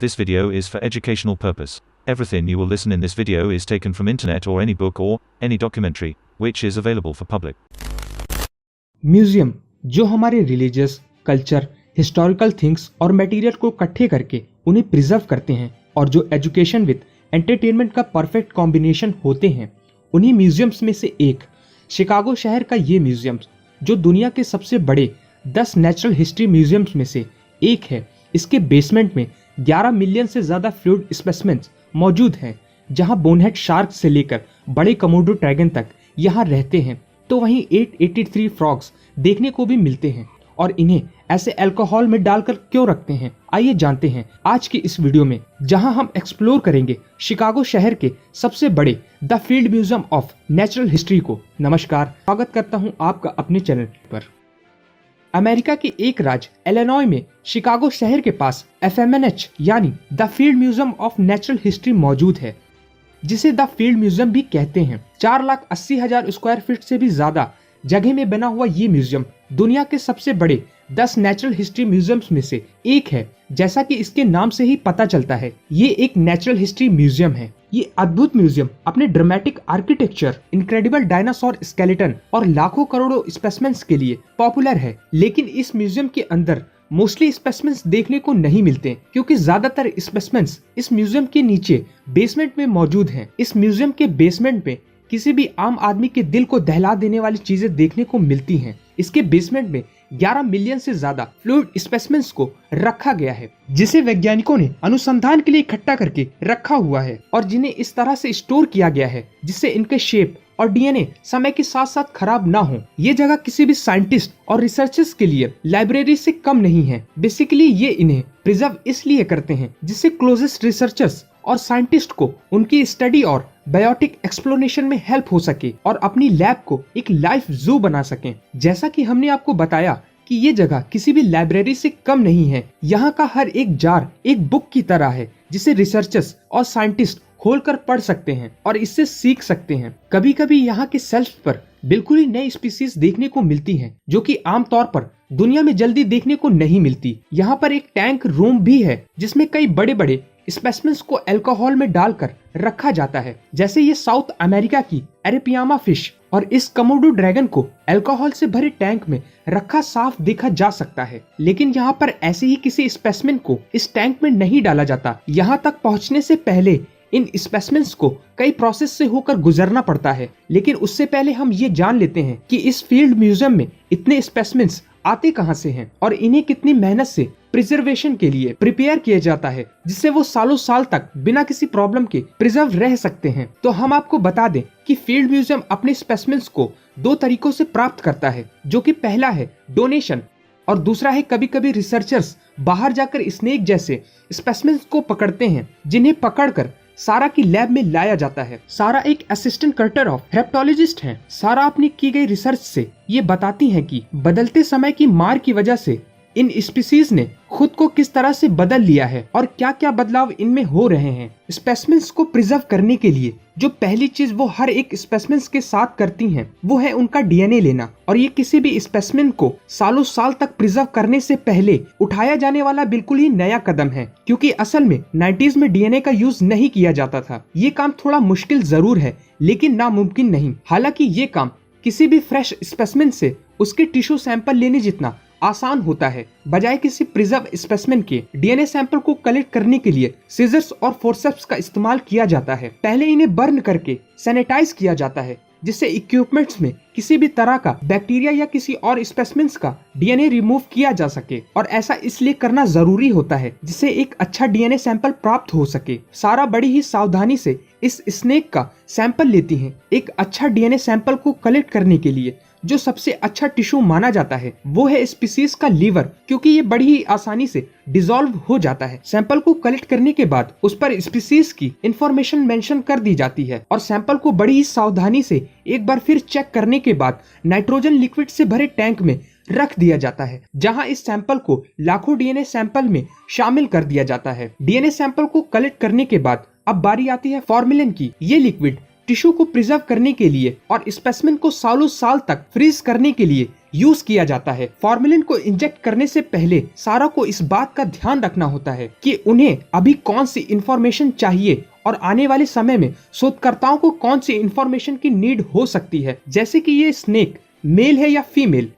This video is for educational purpose. Everything you will listen in this video is taken from internet or any book or any documentary, which is available for public. Museum जो हमारे religious, culture, historical things और material को इकट्ठे करके उन्हें preserve करते हैं और जो एजुकेशन विद एंटरटेनमेंट का परफेक्ट कॉम्बिनेशन होते हैं, उन्हीं म्यूजियम्स में से एक शिकागो शहर का ये म्यूजियम जो दुनिया के सबसे बड़े 10 नेचुरल हिस्ट्री म्यूजियम्स में से एक है। इसके बेसमेंट में 11 मिलियन से ज़्यादा फ्लूइड स्पेसिमेंस मौजूद हैं, जहां बोनहेड शार्क से लेकर बड़े कमोडो ड्रैगन तक यहां रहते हैं। तो वहीं 883 फ्रॉग्स देखने को भी मिलते हैं और इन्हें ऐसे अल्कोहल में डालकर क्यों रखते हैं, आइए जानते हैं आज की इस वीडियो में, जहां हम एक्सप्लोर करेंगे शिकागो शहर के सबसे बड़े the field museum of natural history को। नमस्कार, स्वागत करता हूं आपका अपने चैनल पर। अमेरिका के एक राज्य इलिनॉय में शिकागो शहर के पास FMNH यानी the field museum of natural history मौजूद है, जिसे द फील्ड म्यूजियम भी कहते हैं। 4,80,000 स्क्वायर फीट से भी ज्यादा जगह में बना हुआ ये म्यूजियम दुनिया के सबसे बड़े 10 नेचुरल हिस्ट्री म्यूजियम्स में से एक है। जैसा कि इसके नाम से ही पता चलता है, ये एक नेचुरल हिस्ट्री म्यूजियम है। ये अद्भुत म्यूजियम अपने dramatic architecture, incredible dinosaur skeleton और लाखों करोड़ों स्पेसिमेंस के लिए पॉपुलर है। लेकिन इस म्यूजियम के अंदर मोस्टली स्पेसिमेंस देखने को नहीं मिलते, क्योंकि ज्यादातर स्पेसिमेंस इस म्यूजियम के नीचे बेसमेंट में मौजूद हैं। इस म्यूजियम के बेसमेंट में किसी भी आम आदमी के दिल को दहला देने वाली चीजें देखने को मिलती हैं। इसके बेसमेंट में 11 मिलियन से ज्यादा फ्लूइड स्पेसिमेंस को रखा गया है, जिसे वैज्ञानिकों ने अनुसंधान के लिए इकट्ठा करके रखा हुआ है और जिन्हें इस तरह से स्टोर किया गया है जिससे इनके शेप और DNA समय के साथ साथ खराब ना हो। ये जगह किसी भी साइंटिस्ट और रिसर्चर्स के लिए लाइब्रेरी से कम नहीं है। बेसिकली ये इन्हें प्रिजर्व इसलिए करते हैं जिससे क्लोजेस्ट रिसर्चर्स और साइंटिस्ट को उनकी स्टडी और बायोटिक एक्सप्लोरेशन में हेल्प हो सके और अपनी लैब को एक लाइफ जू बना सकें। जैसा कि हमने आपको बताया कि ये जगह किसी भी लाइब्रेरी से कम नहीं है। यहाँ का हर एक जार एक बुक की तरह है, जिसे रिसर्चर्स और साइंटिस्ट खोलकर पढ़ सकते हैं और इससे सीख सकते हैं। कभी कभी यहाँ के शेल्फ पर बिल्कुल ही नई स्पीसीज देखने को मिलती हैं, जो कि आमतौर पर दुनिया में जल्दी देखने को नहीं मिलती। यहाँ पर एक टैंक रूम भी है, जिसमें कई बड़े बड़े स्पेसिमेंस को अल्कोहल में डालकर रखा जाता है, जैसे ये साउथ अमेरिका की एरेपियामा फिश। और इस कमोडो ड्रैगन को अल्कोहल से भरे टैंक में रखा साफ देखा जा सकता है। लेकिन यहाँ पर ऐसे ही किसी स्पेसिमेन को इस टैंक में नहीं डाला जाता। यहाँ तक पहुँचने से पहले इन स्पेसिमेंस को कई प्रोसेस से होकर गुजरना पड़ता है। लेकिन उससे पहले हम ये जान लेते हैं कि इस फील्ड म्यूजियम में इतने स्पेसिमेंस आते कहां से हैं और इन्हें कितनी मेहनत से प्रिजर्वेशन के लिए प्रिपेयर किया जाता है, जिससे वो सालों साल तक बिना किसी प्रॉब्लम के प्रिजर्व रह सकते हैं। तो हम आपको बता दें कि फील्ड म्यूजियम अपने स्पेसिमेंस को 2 तरीकों से प्राप्त करता है, जो कि पहला है डोनेशन और दूसरा है कभी कभी रिसर्चर्स बाहर जाकर स्नेक जैसे स्पेसिमेंस को पकड़ते हैं, जिन्हें पकड़कर सारा की लैब में लाया जाता है। सारा एक असिस्टेंट कल्चर ऑफ हेप्टोलॉजिस्ट हैं। सारा अपनी की गई रिसर्च से ये बताती हैं कि बदलते समय की मार की वजह से इन स्पीसीज ने खुद को किस तरह से बदल लिया है और क्या क्या बदलाव इनमें हो रहे हैं। स्पेसिमेंस को प्रिजर्व करने के लिए जो पहली चीज वो हर एक स्पेसिमेंस के साथ करती हैं, वो है उनका DNA लेना। और ये किसी भी स्पेसिमेन को सालों साल तक प्रिजर्व करने से पहले उठाया जाने वाला बिल्कुल ही नया कदम है, क्योंकि असल में 90s में DNA का यूज नहीं किया जाता था। ये काम थोड़ा मुश्किल जरूर है, लेकिन नामुमकिन नहीं। हालांकि ये काम किसी भी फ्रेश स्पेसिमेन से उसके टिश्यू सैंपल लेने जितना आसान होता है। बजाय किसी प्रिजर्व स्पेसिमेन के DNA सैंपल को कलेक्ट करने के लिए सीजर्स और फोर्सेप्स का इस्तेमाल किया जाता है। पहले इन्हें बर्न करके सैनिटाइज किया जाता है, जिससे इक्विपमेंट्स में किसी भी तरह का बैक्टीरिया या किसी और स्पेसिमेंस का DNA रिमूव किया जा सके। और ऐसा इसलिए करना जरूरी होता है जिससे एक अच्छा DNA सैंपल प्राप्त हो सके। सारा बड़ी ही सावधानी से इस स्नेक का सैंपल लेती हैं। एक अच्छा DNA सैंपल को कलेक्ट करने के लिए जो सबसे अच्छा टिश्यू माना जाता है वो है स्पीसीज का लीवर, क्योंकि ये बड़ी ही आसानी से डिसॉल्व हो जाता है। सैंपल को कलेक्ट करने के बाद उस पर स्पीसीज की इंफॉर्मेशन मेंशन कर दी जाती है और सैंपल को बड़ी ही सावधानी से एक बार फिर चेक करने के बाद नाइट्रोजन लिक्विड से भरे टैंक में रख दिया जाता है, जहां इस सैंपल को लाखों DNA सैंपल में शामिल कर दिया जाता है। DNA सैंपल को कलेक्ट करने के बाद अब बारी आती है फॉर्मेलिन की। ये लिक्विड टिश्यू को प्रिजर्व करने के लिए और स्पेसिमेन को सालों साल तक फ्रीज करने के लिए यूज किया जाता है। फॉर्मेलिन को इंजेक्ट करने से पहले सारा को इस बात का ध्यान रखना होता है कि उन्हें अभी कौन सी इंफॉर्मेशन चाहिए और आने वाले समय में शोधकर्ताओं को कौन सी इंफॉर्मेशन की नीड हो सकती है, जैसे कि ये स्नेक मेल है या फीमेल।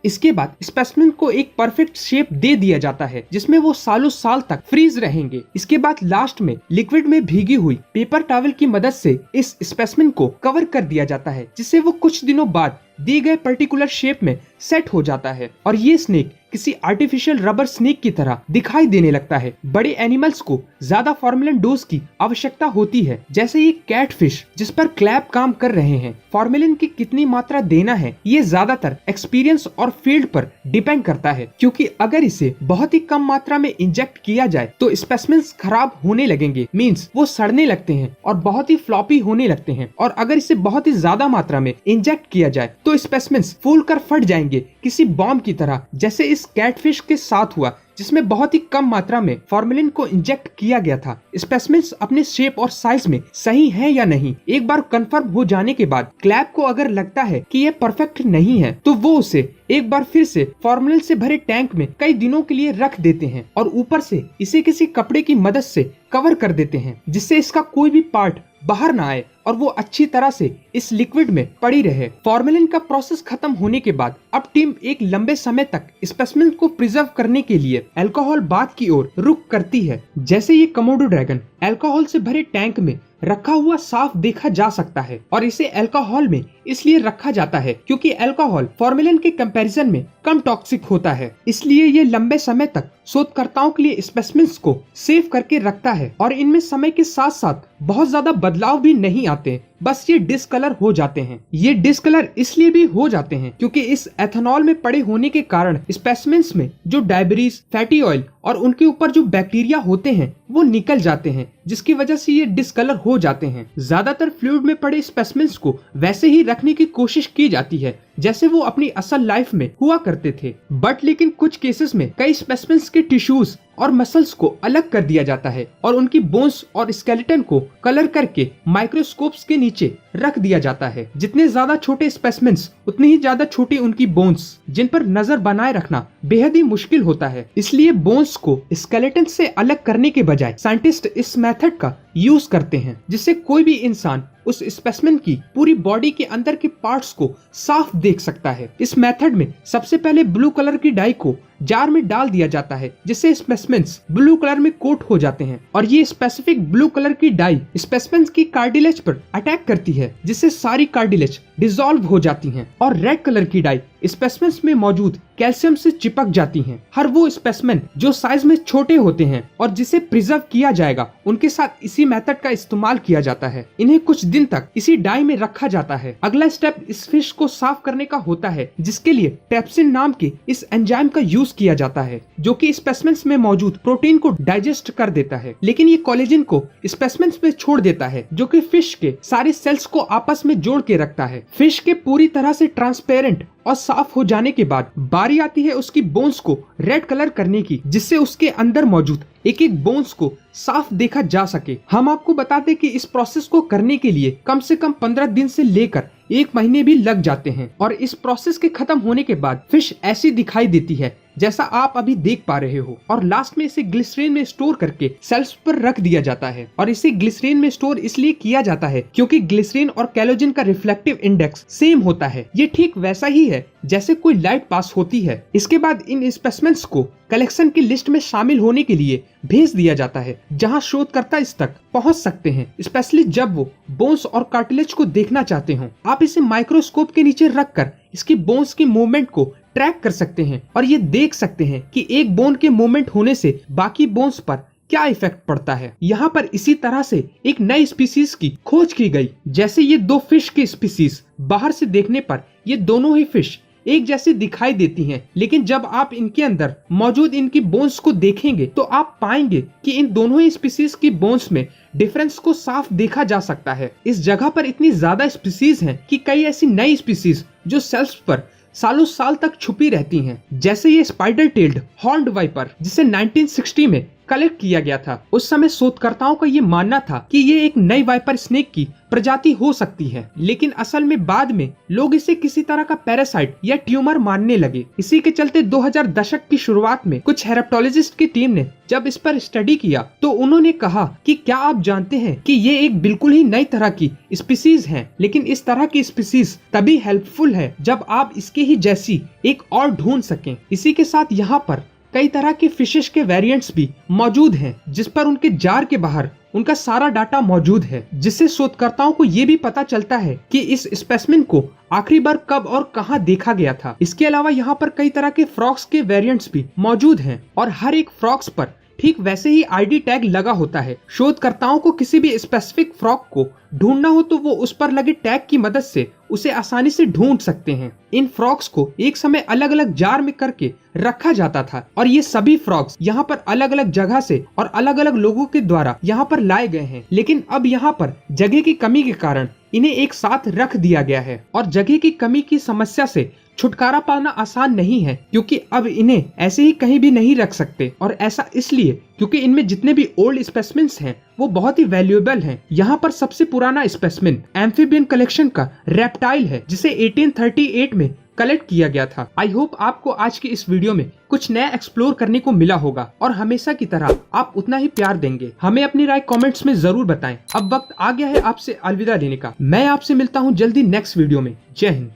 इसके बाद स्पेसिमेन को एक परफेक्ट शेप दे दिया जाता है जिसमें वो सालों साल तक फ्रीज रहेंगे। इसके बाद लास्ट में लिक्विड में भीगी हुई पेपर टॉवल की मदद से इस स्पेसिमेन को कवर कर दिया जाता है, जिससे वो कुछ दिनों बाद दिए गए पर्टिकुलर शेप में सेट हो जाता है और ये स्नेक किसी आर्टिफिशियल रबर स्नेक की तरह दिखाई देने लगता है। बड़े एनिमल्स को ज्यादा फॉर्मेलिन डोज की आवश्यकता होती है, जैसे ये कैटफिश जिस पर क्लैप काम कर रहे हैं। फॉर्मेलिन की कितनी मात्रा देना है ये ज्यादातर एक्सपीरियंस और फील्ड पर डिपेंड करता है, क्योंकि अगर इसे बहुत ही कम मात्रा में इंजेक्ट किया जाए तो स्पेसिमेन्स खराब होने लगेंगे, मींस वो सड़ने लगते हैं और बहुत ही फ्लॉपी होने लगते हैं। और अगर इसे बहुत ही ज्यादा मात्रा में इंजेक्ट किया जाए तो स्पेसिमेन्स फूल कर फट जाएंगे किसी बॉम्ब की तरह, जैसे इस कैटफिश के साथ हुआ जिसमें बहुत ही कम मात्रा में फॉर्मेलिन को इंजेक्ट किया गया था। स्पेसिमेन्स अपने शेप और साइज में सही है या नहीं एक बार कंफर्म हो जाने के बाद क्लैप को अगर लगता है कि ये परफेक्ट नहीं है तो वो उसे एक बार फिर से फॉर्मेलिन से भरे टैंक में कई दिनों के लिए रख देते हैं और ऊपर से इसे किसी कपड़े की मदद से कवर कर देते हैं, जिससे इसका कोई भी पार्ट बाहर ना आए और वो अच्छी तरह से इस लिक्विड में पड़ी रहे। फॉर्मेलिन का प्रोसेस खत्म होने के बाद अब टीम एक लंबे समय तक स्पेसिमेन को प्रिजर्व करने के लिए अल्कोहल बाथ की ओर रुख करती है। जैसे ये कमोडो ड्रैगन अल्कोहल से भरे टैंक में रखा हुआ साफ देखा जा सकता है और इसे अल्कोहल में इसलिए रखा जाता है क्योंकि अल्कोहल फॉर्मेलिन के कंपैरिजन में कम टॉक्सिक होता है, इसलिए ये लंबे समय तक शोधकर्ताओं के लिए स्पेसिमेन्स को सेव करके रखता है और इनमें समय के साथ साथ बहुत ज्यादा बदलाव भी नहीं आते, बस ये डिस्कलर हो जाते हैं। ये डिस्कलर इसलिए भी हो जाते हैं क्योंकि इस एथेनॉल में पड़े होने के कारण स्पेसिमेन्स में जो डायबरीज, फैटी ऑयल और उनके ऊपर जो बैक्टीरिया होते हैं वो निकल जाते हैं, जिसकी वजह से ये डिस्कलर हो जाते हैं। ज्यादातर फ्लूइड में पड़े स्पेसिमेन्स को वैसे ही रखने की कोशिश की जाती है जैसे वो अपनी असल लाइफ में हुआ करते थे, बट लेकिन कुछ केसेस में कई स्पेसिमेन्स के टिश्यूज और मसल्स को अलग कर दिया जाता है और उनकी बोन्स और स्केलेटन को कलर करके माइक्रोस्कोप्स के नीचे रख दिया जाता है। जितने ज्यादा छोटे स्पेसिमेन्स उतनी ही ज्यादा छोटी उनकी बोन्स, जिन पर नजर बनाए रखना बेहद ही मुश्किल होता है। इसलिए बोन्स को स्केलेटन से अलग करने के बजाय साइंटिस्ट इस मेथड का यूज करते हैं, जिससे कोई भी इंसान उस स्पेसिमेन की पूरी बॉडी के अंदर के पार्ट्स को साफ देख सकता है। इस मेथड में सबसे पहले ब्लू कलर की डाई को जार में डाल दिया जाता है, जिससे स्पेसिमेन्स ब्लू कलर में कोट हो जाते हैं और ये स्पेसिफिक ब्लू कलर की डाई स्पेसिमेन्स की कार्टिलेज पर अटैक करती है, जिससे सारी कार्टिलेज डिसॉल्व हो जाती हैं और रेड कलर की डाई स्पेसिमेन्स में मौजूद कैल्शियम से चिपक जाती हैं। हर वो स्पेसिमेन जो साइज में छोटे होते हैं और जिसे प्रिजर्व किया जाएगा उनके साथ इसी मेथड का इस्तेमाल किया जाता है। इन्हें कुछ दिन तक इसी डाई में रखा जाता है। अगला स्टेप इस फिश को साफ करने का होता है, जिसके लिए ट्रेप्सिन नाम के इस एंजाइम का यूज किया जाता है, जो कि स्पेसिमेन्स में मौजूद प्रोटीन को डाइजेस्ट कर देता है। लेकिन ये कोलेजन को स्पेसिमेन्स में छोड़ देता है, जो कि फिश के सारे सेल्स को आपस में जोड़ के रखता है। फिश के पूरी तरह से ट्रांसपेरेंट और साफ हो जाने के बाद बारी आती है उसकी बोन्स को रेड कलर करने की, जिससे उसके अंदर मौजूद एक एक बोन्स को साफ देखा जा सके। हम आपको बताते कि इस प्रोसेस को करने के लिए कम से कम 15 दिन से लेकर 1 महीने भी लग जाते हैं और इस प्रोसेस के खत्म होने के बाद फिश ऐसी दिखाई देती है जैसा आप अभी देख पा रहे हो। और लास्ट में इसे ग्लिसरीन में स्टोर करके सेल्स पर रख दिया जाता है और इसे ग्लिसरीन में स्टोर इसलिए किया जाता है क्योंकि ग्लिसरीन और कैलोजिन का रिफ्लेक्टिव इंडेक्स सेम होता है। ये ठीक वैसा ही है जैसे कोई लाइट पास होती है। इसके बाद इन स्पेसिमेन्स को कलेक्शन की लिस्ट में शामिल होने के लिए भेज दिया जाता है, जहां शोधकर्ता इस तक पहुंच सकते हैं, स्पेशली जब वो बोन्स और कार्टिलेज को देखना चाहते हो। आप इसे माइक्रोस्कोप के नीचे रखकर इसकी बोन्स की मूवमेंट को ट्रैक कर सकते हैं और ये देख सकते हैं कि एक बोन के मूवमेंट होने से बाकी बोन्स पर क्या इफेक्ट पड़ता है। यहाँ पर इसी तरह से एक नई स्पीसीज की खोज की गई। जैसे ये 2 फिश की स्पीसीज, बाहर से देखने पर ये दोनों ही फिश एक जैसी दिखाई देती हैं, लेकिन जब आप इनके अंदर मौजूद इनकी बोन्स को देखेंगे तो आप पाएंगे कि इन दोनों ही स्पीसीज की बोन्स में डिफरेंस को साफ देखा जा सकता है। इस जगह पर इतनी ज्यादा स्पीसीज हैं कि कई ऐसी नई स्पीसीज जो सेल्स पर सालों साल तक छुपी रहती हैं। जैसे ये स्पाइडर टेल्ड हॉर्न्ड वाइपर, जिसे 1960 में कलेक्ट किया गया था। उस समय शोधकर्ताओं का ये मानना था कि ये एक नई वाइपर स्नेक की प्रजाति हो सकती है, लेकिन असल में बाद में लोग इसे किसी तरह का पैरासाइट या ट्यूमर मानने लगे। इसी के चलते 2000 दशक की शुरुआत में कुछ हेरेप्टोलॉजिस्ट की टीम ने जब इस पर स्टडी किया तो उन्होंने कहा कि क्या आप जानते हैं कि ये एक बिल्कुल ही नई तरह की स्पीसीज है, लेकिन इस तरह की स्पीसीज तभी हेल्पफुल है जब आप इसके ही जैसी एक और ढूंढ सकें। इसी के साथ यहाँ पर कई तरह के फिशेस के वेरिएंट्स भी मौजूद हैं, जिस पर उनके जार के बाहर उनका सारा डाटा मौजूद है, जिससे शोधकर्ताओं को ये भी पता चलता है कि इस स्पेसिमेन को आखिरी बार कब और कहां देखा गया था। इसके अलावा यहाँ पर कई तरह के फ्रॉग्स के वेरिएंट्स भी मौजूद हैं और हर एक फ्रॉग्स पर ठीक वैसे ही आईडी टैग लगा होता है। शोधकर्ताओं को किसी भी स्पेसिफिक फ्रॉग को ढूंढना हो तो वो उस पर लगे टैग की मदद से उसे आसानी से ढूंढ सकते हैं। इन फ्रॉग्स को एक समय अलग अलग जार में करके रखा जाता था और ये सभी फ्रॉग्स यहाँ पर अलग अलग जगह से और अलग अलग लोगों के द्वारा यहाँ पर लाए गए हैं, लेकिन अब यहाँ पर जगह की कमी के कारण इन्हें एक साथ रख दिया गया है और जगह की कमी की समस्या से छुटकारा पाना आसान नहीं है, क्योंकि अब इन्हें ऐसे ही कहीं भी नहीं रख सकते। और ऐसा इसलिए क्योंकि इनमें जितने भी ओल्ड स्पेसिमेंस हैं वो बहुत ही वैल्यूएबल हैं। यहाँ पर सबसे पुराना स्पेसिमेन एम्फीबियन कलेक्शन का रेप्टाइल है, जिसे 1838 में कलेक्ट किया गया था। आई होप आपको आज की इस वीडियो में कुछ नया एक्सप्लोर करने को मिला होगा और हमेशा की तरह आप उतना ही प्यार देंगे। हमें अपनी राय कमेंट्स में जरूर बताएं। अब वक्त आ गया है आपसे अलविदा लेने का। मैं आपसे मिलता हूँ जल्दी नेक्स्ट वीडियो में। जय हिंद।